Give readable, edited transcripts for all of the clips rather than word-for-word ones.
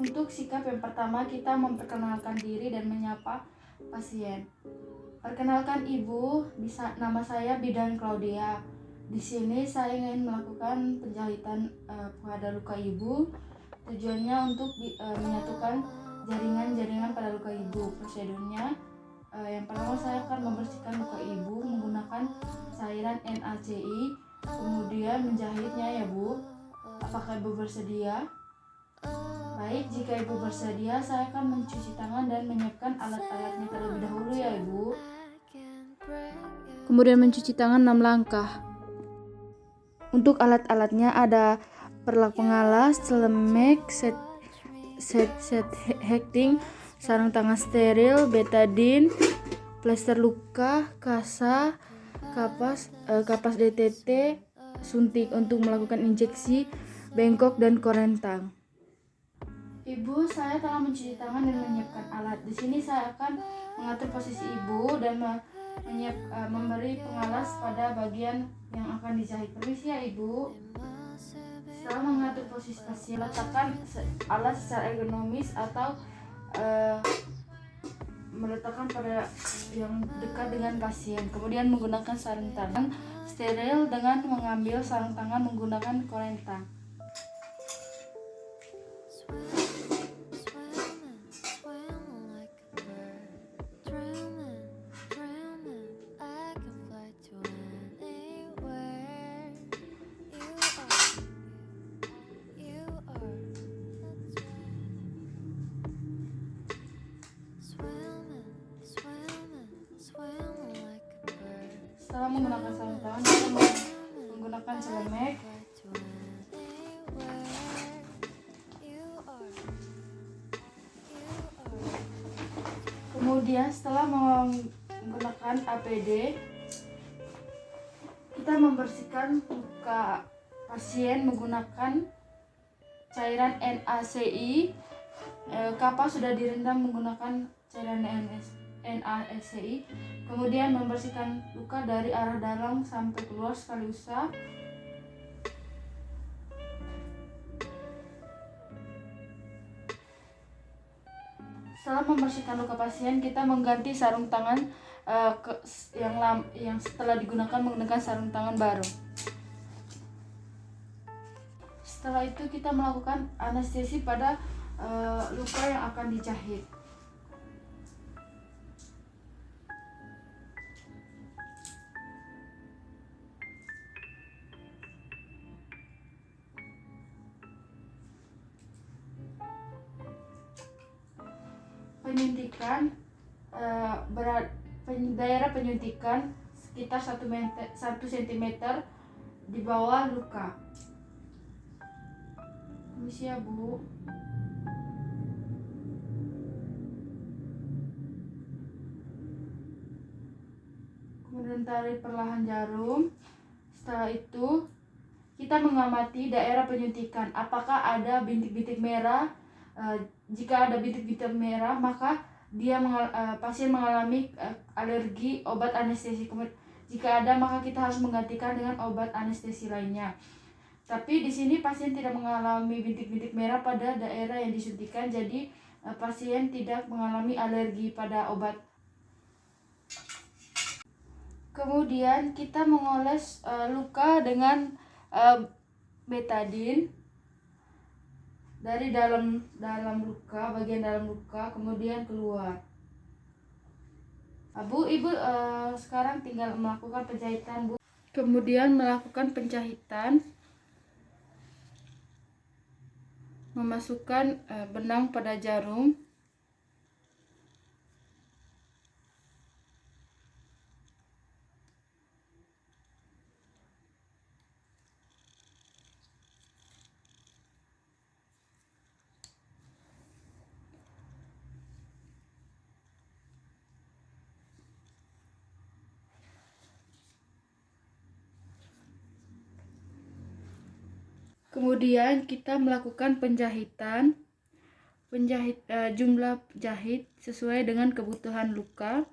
Untuk sikap yang pertama, kita memperkenalkan diri dan menyapa pasien. Perkenalkan Ibu, nama saya Bidan Claudia. Di sini saya ingin melakukan penjahitan pada luka Ibu. Tujuannya untuk menyatukan jaringan-jaringan pada luka Ibu. Prosedurnya, yang pertama saya akan membersihkan luka Ibu menggunakan cairan NaCi, kemudian menjahitnya ya Bu. Apakah Ibu bersedia? Baik, jika Ibu bersedia, saya akan mencuci tangan dan menyiapkan alat-alatnya terlebih dahulu ya Ibu. Kemudian mencuci tangan 6 langkah. Untuk alat-alatnya ada perlak pengalas, celemek, set hekting, sarung tangan steril, betadine, plester luka, kasa, kapas DTT, suntik untuk melakukan injeksi, bengkok dan korentang. Ibu, saya telah mencuci tangan dan menyiapkan alat. Di sini saya akan mengatur posisi Ibu dan memberi pengalas pada bagian yang akan dijahit. Permisi ya Ibu. Setelah mengatur posisi pasien, letakkan alat secara ergonomis atau meletakkan pada yang dekat dengan pasien. Kemudian menggunakan sarung tangan steril dengan mengambil sarung tangan menggunakan korentang. Setelah menggunakan sarung tangan, kita menggunakan celemek. Kemudian setelah menggunakan APD, kita membersihkan luka pasien menggunakan cairan NaCi. Kapas sudah direndam menggunakan cairan NaCi. Kemudian membersihkan luka dari arah dalam sampai keluar sekali usap. Setelah membersihkan luka pasien, kita mengganti sarung tangan yang setelah digunakan menggunakan sarung tangan baru. Setelah itu kita melakukan anestesi pada luka yang akan dijahit. Penyuntikan daerah penyuntikan sekitar 1 cm di bawah luka. Permisi ya Bu. Kemudian tarik perlahan jarum. Setelah itu kita mengamati daerah penyuntikan. Apakah ada bintik-bintik merah? Jika ada bintik-bintik merah, maka pasien mengalami alergi obat anestesi. Jika ada, maka kita harus menggantikan dengan obat anestesi lainnya. Tapi di sini pasien tidak mengalami bintik-bintik merah pada daerah yang disuntikan, jadi pasien tidak mengalami alergi pada obat. Kemudian kita mengoles luka dengan betadine dari dalam luka, bagian dalam luka, kemudian keluar. Bu, Ibu sekarang tinggal melakukan penjahitan, Bu. Kemudian melakukan penjahitan, memasukkan benang pada jarum. Kemudian kita melakukan penjahitan. Jumlah jahit sesuai dengan kebutuhan luka.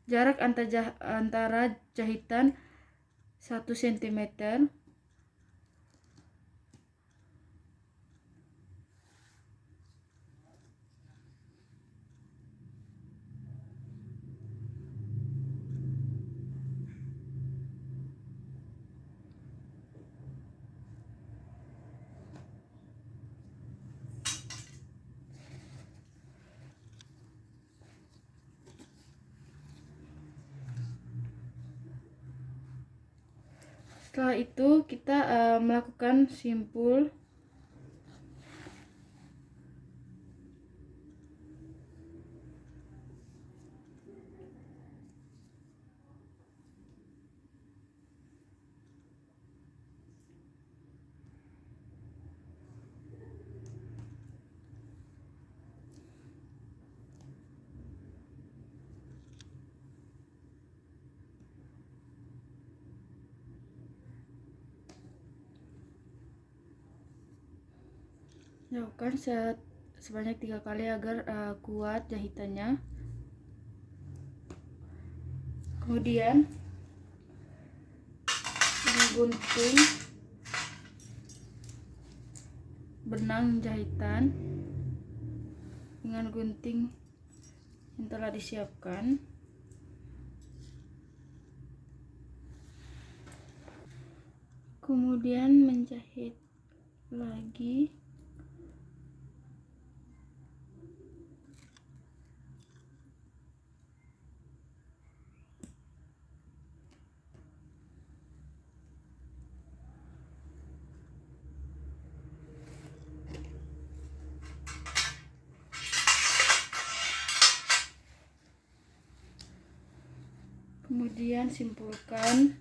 Jarak antara jahitan 1 cm. Setelah itu kita melakukan simpul. Lakukan sebanyak 3 kali agar kuat jahitannya. Kemudian menggunting benang jahitan dengan gunting yang telah disiapkan. Kemudian menjahit lagi. Kemudian simpulkan.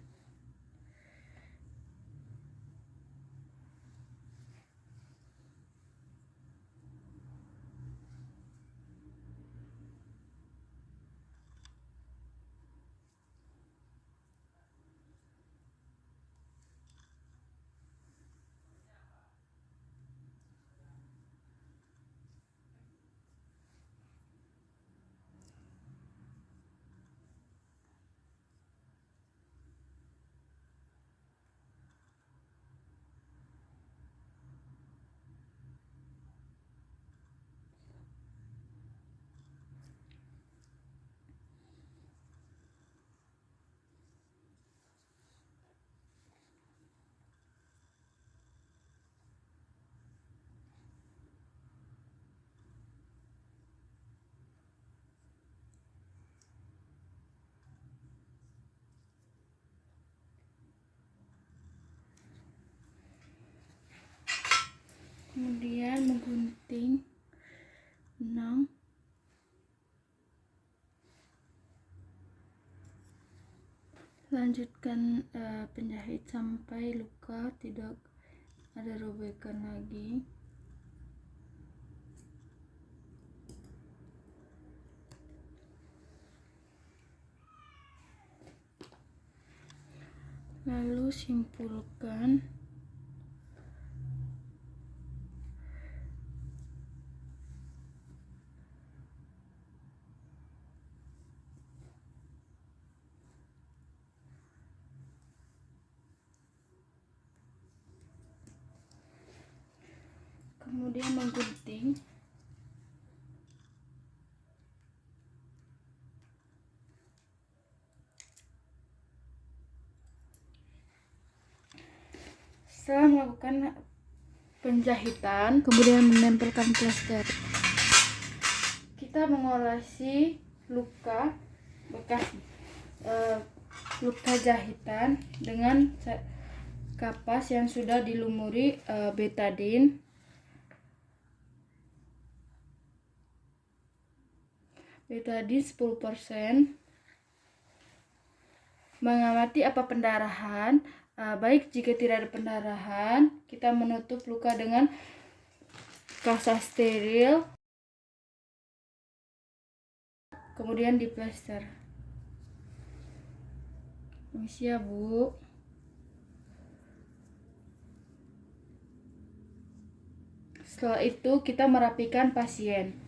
Kemudian menggunting benang. Lanjutkan penjahit sampai luka tidak ada robekan lagi. Lalu simpulkan. Kemudian menggunting. Setelah melakukan penjahitan, kemudian menempelkan plester, kita mengolesi luka bekas luka jahitan dengan kapas yang sudah dilumuri betadine. Betadine 10%. Mengamati apa pendarahan. Baik jika tidak ada pendarahan, kita menutup luka dengan kasa steril, kemudian diplester. Permisi ya Bu. Setelah itu kita merapikan pasien.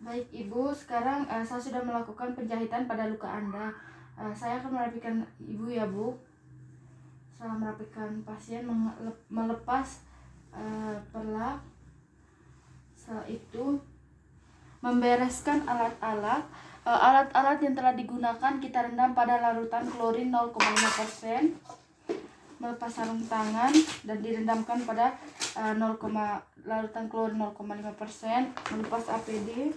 Baik Ibu, sekarang saya sudah melakukan penjahitan pada luka Anda. Saya akan merapikan Ibu ya Bu. Setelah merapikan pasien, melepas perlak. Setelah itu membereskan alat-alat. Alat-alat yang telah digunakan kita rendam pada larutan klorin 0,5%. Melepas sarung tangan dan direndamkan pada larutan klorin 0,5%. Melepas APD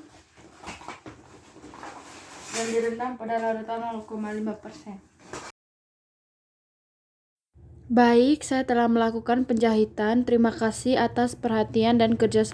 dan direndam pada larutan 0,5%. Baik, saya telah melakukan penjahitan. Terima kasih atas perhatian dan kerjasama.